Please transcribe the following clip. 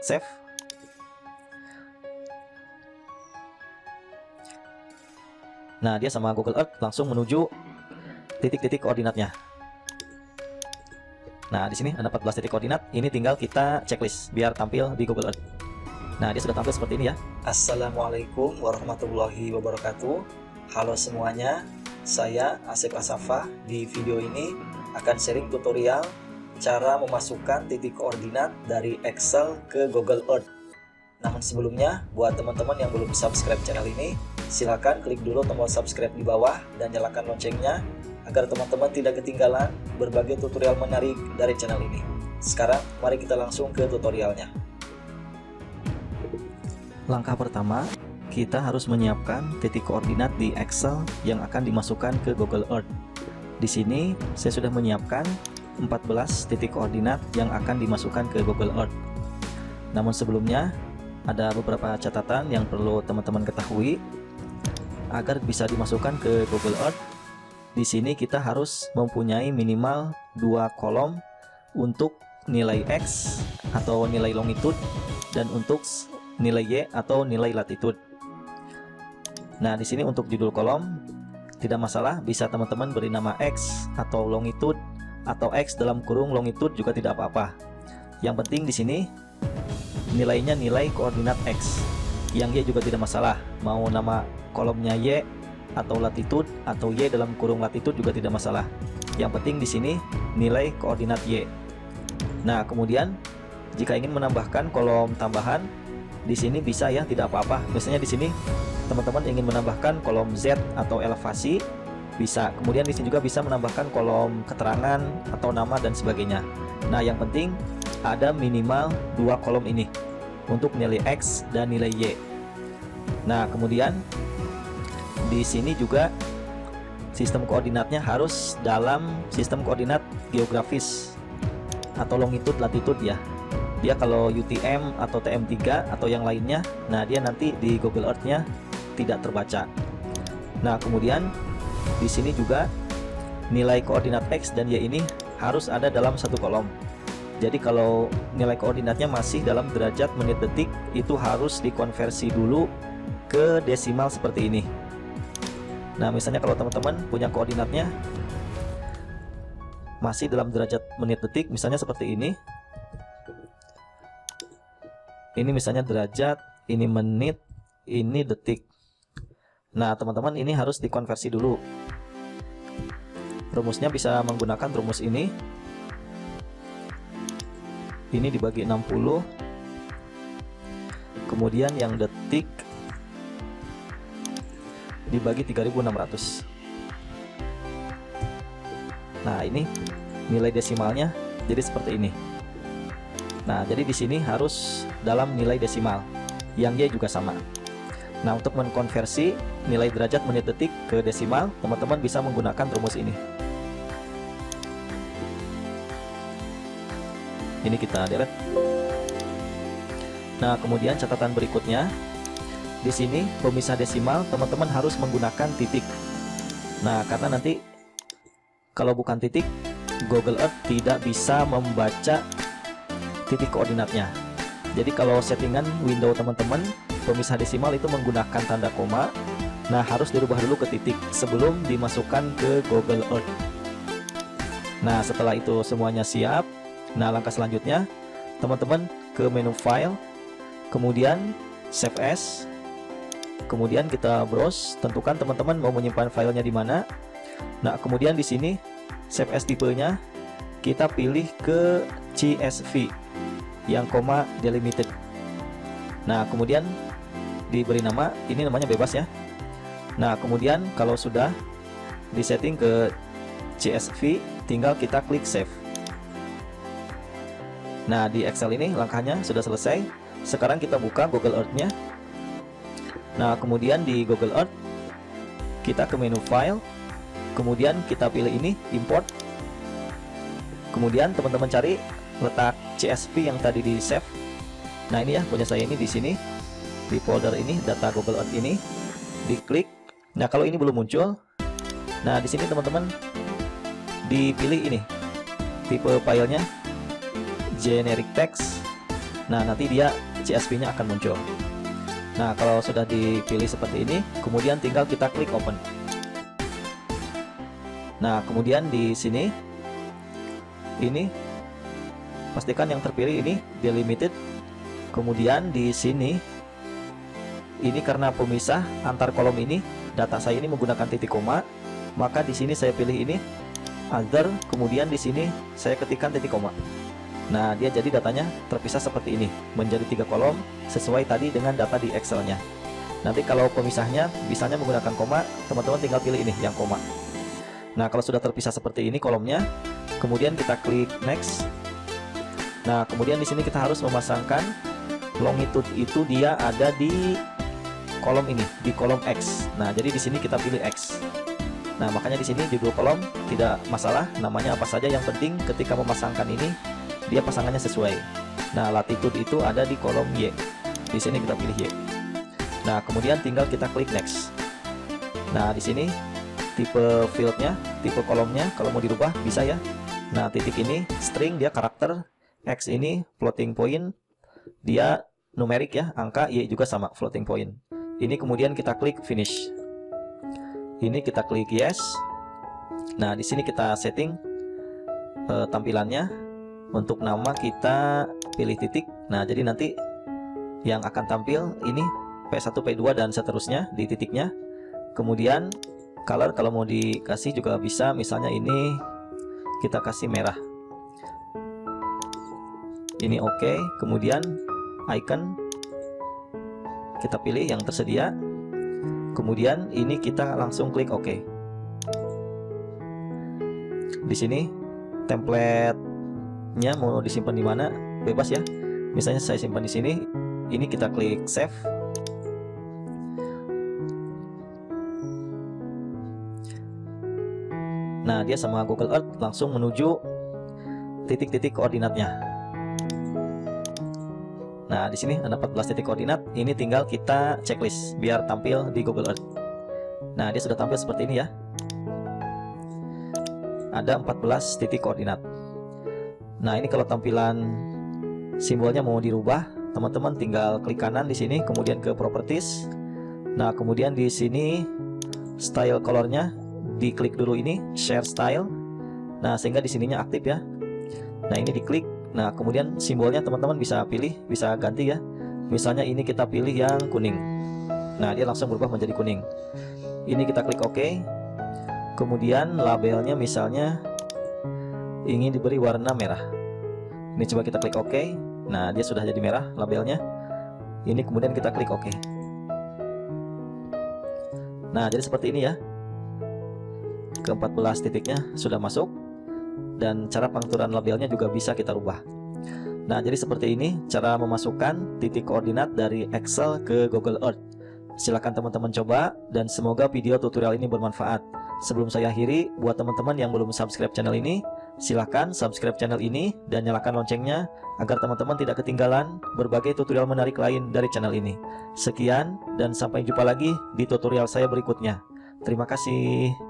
save. Nah, dia sama Google Earth langsung menuju titik-titik koordinatnya. Nah, di sini ada 14 titik koordinat. Ini tinggal kita checklist biar tampil di Google Earth. Nah, dia sudah tampil seperti ini ya. Assalamualaikum warahmatullahi wabarakatuh. Halo semuanya, saya Asep Asafa. Di video ini akan sharing tutorial cara memasukkan titik koordinat dari Excel ke Google Earth. Namun sebelumnya, buat teman-teman yang belum subscribe channel ini, silakan klik dulu tombol subscribe di bawah dan nyalakan loncengnya agar teman-teman tidak ketinggalan berbagai tutorial menarik dari channel ini. Sekarang, mari kita langsung ke tutorialnya. Langkah pertama, kita harus menyiapkan titik koordinat di Excel yang akan dimasukkan ke Google Earth. Di sini, saya sudah menyiapkan 14 titik koordinat yang akan dimasukkan ke Google Earth. Namun sebelumnya, ada beberapa catatan yang perlu teman-teman ketahui. Agar bisa dimasukkan ke Google Earth, di sini kita harus mempunyai minimal 2 kolom untuk nilai X atau nilai longitude dan untuk nilai Y atau nilai latitude. Nah, di sini untuk judul kolom tidak masalah, bisa teman-teman beri nama X atau longitude atau X dalam kurung longitude juga tidak apa-apa. Yang penting di sini nilainya nilai koordinat X. Yang Y juga tidak masalah, mau nama kolomnya Y atau latitude atau Y dalam kurung latitude juga tidak masalah. Yang penting di sini nilai koordinat Y. Nah, kemudian jika ingin menambahkan kolom tambahan, di sini bisa ya, tidak apa-apa. Misalnya di sini teman-teman ingin menambahkan kolom Z atau elevasi, bisa. Kemudian di sini juga bisa menambahkan kolom keterangan atau nama dan sebagainya. Nah, yang penting ada minimal 2 kolom ini untuk nilai X dan nilai Y. Nah, kemudian di sini juga sistem koordinatnya harus dalam sistem koordinat geografis atau longitude latitude ya. Dia kalau UTM atau TM3 atau yang lainnya, nah dia nanti di Google Earth-nya tidak terbaca. Nah, kemudian di sini juga nilai koordinat X dan Y ini harus ada dalam satu kolom. Jadi kalau nilai koordinatnya masih dalam derajat menit detik, itu harus dikonversi dulu ke desimal seperti ini. Nah, misalnya kalau teman-teman punya koordinatnya masih dalam derajat menit detik, misalnya seperti ini. Ini misalnya derajat, ini menit, ini detik. Nah, teman-teman ini harus dikonversi dulu. Rumusnya bisa menggunakan rumus ini. Ini dibagi 60. Kemudian yang detik dibagi 3600. Nah, ini nilai desimalnya jadi seperti ini. Nah, jadi di sini harus dalam nilai desimal. Yang Y juga sama. Nah, untuk mengkonversi nilai derajat menit detik ke desimal, teman-teman bisa menggunakan rumus ini. Ini kita delete. Nah, kemudian catatan berikutnya, di sini pemisah desimal teman-teman harus menggunakan titik. Nah, karena nanti kalau bukan titik, Google Earth tidak bisa membaca titik koordinatnya. Jadi kalau settingan Windows teman-teman, pemisah desimal itu menggunakan tanda koma. Nah, harus dirubah dulu ke titik sebelum dimasukkan ke Google Earth. Nah, setelah itu semuanya siap. Nah, langkah selanjutnya teman-teman ke menu file, kemudian save as, kemudian kita browse, tentukan teman-teman mau menyimpan filenya di mana. Nah, kemudian di sini save as tipenya kita pilih ke CSV yang koma delimited. Nah, kemudian diberi nama, ini namanya bebas ya. Nah, kemudian kalau sudah disetting ke CSV, tinggal kita klik save. Nah, di Excel ini langkahnya sudah selesai. Sekarang kita buka Google Earth-nya. Nah, kemudian di Google Earth kita ke menu file, kemudian kita pilih ini import. Kemudian teman-teman cari letak CSV yang tadi di save. Nah, ini ya punya saya ini di sini di folder ini, data Google Earth ini, diklik. Nah, kalau ini belum muncul, nah di sini teman-teman dipilih ini tipe filenya generic text. Nah, nanti dia CSV-nya akan muncul. Nah, kalau sudah dipilih seperti ini, kemudian tinggal kita klik open. Nah, kemudian di sini ini pastikan yang terpilih ini delimited. Kemudian di sini ini karena pemisah antar kolom ini, data saya ini menggunakan titik koma, maka di sini saya pilih ini other, kemudian di sini saya ketikkan titik koma. Nah, dia jadi datanya terpisah seperti ini, menjadi 3 kolom sesuai tadi dengan data di Excel-nya. Nanti kalau pemisahnya bisanya menggunakan koma, teman-teman tinggal pilih ini yang koma. Nah, kalau sudah terpisah seperti ini kolomnya, kemudian kita klik next. Nah, kemudian di sini kita harus memasangkan longitude itu dia ada di kolom ini, di kolom X. Nah, jadi di sini kita pilih X. Nah, makanya di sini judul kolom tidak masalah, namanya apa saja, yang penting ketika memasangkan ini dia pasangannya sesuai. Nah, latitude itu ada di kolom Y. Di sini kita pilih Y. Nah, kemudian tinggal kita klik next. Nah, di sini tipe fieldnya, tipe kolomnya kalau mau dirubah bisa ya. Nah, titik ini string, dia karakter. X ini floating point, dia numerik ya, angka. Y juga sama, floating point. Ini kemudian kita klik finish. Ini kita klik yes. Nah, di sini kita setting tampilannya. Untuk nama kita pilih titik. Nah, jadi nanti yang akan tampil ini P1, P2 dan seterusnya di titiknya. Kemudian color kalau mau dikasih juga bisa, misalnya ini kita kasih merah. Ini oke. Kemudian icon kita pilih yang tersedia. Kemudian ini kita langsung klik oke. Di sini template mau disimpan di mana bebas ya, misalnya saya simpan di sini. Ini kita klik save. Nah, dia sama Google Earth langsung menuju titik-titik koordinatnya. Nah, di sini ada 14 titik koordinat. Ini tinggal kita checklist biar tampil di Google Earth. Nah, dia sudah tampil seperti ini ya, ada 14 titik koordinat. Nah, ini kalau tampilan simbolnya mau dirubah, teman-teman tinggal klik kanan di sini, kemudian ke properties. Nah, kemudian di sini style colornya diklik dulu, ini share style. Nah, sehingga di sininya aktif ya. Nah, ini diklik. Nah, kemudian simbolnya teman-teman bisa pilih, bisa ganti ya. Misalnya ini kita pilih yang kuning. Nah, dia langsung berubah menjadi kuning. Ini kita klik OK. Kemudian labelnya misalnya ingin diberi warna merah. Ini coba kita klik OK. Nah, dia sudah jadi merah labelnya. Ini kemudian kita klik OK. Nah, jadi seperti ini ya. Ke-14 titiknya sudah masuk. Dan cara pengaturan labelnya juga bisa kita rubah. Nah, jadi seperti ini cara memasukkan titik koordinat dari Excel ke Google Earth. Silahkan teman-teman coba, dan semoga video tutorial ini bermanfaat. Sebelum saya akhiri, buat teman-teman yang belum subscribe channel ini, silahkan subscribe channel ini dan nyalakan loncengnya agar teman-teman tidak ketinggalan berbagai tutorial menarik lain dari channel ini. Sekian dan sampai jumpa lagi di tutorial saya berikutnya. Terima kasih.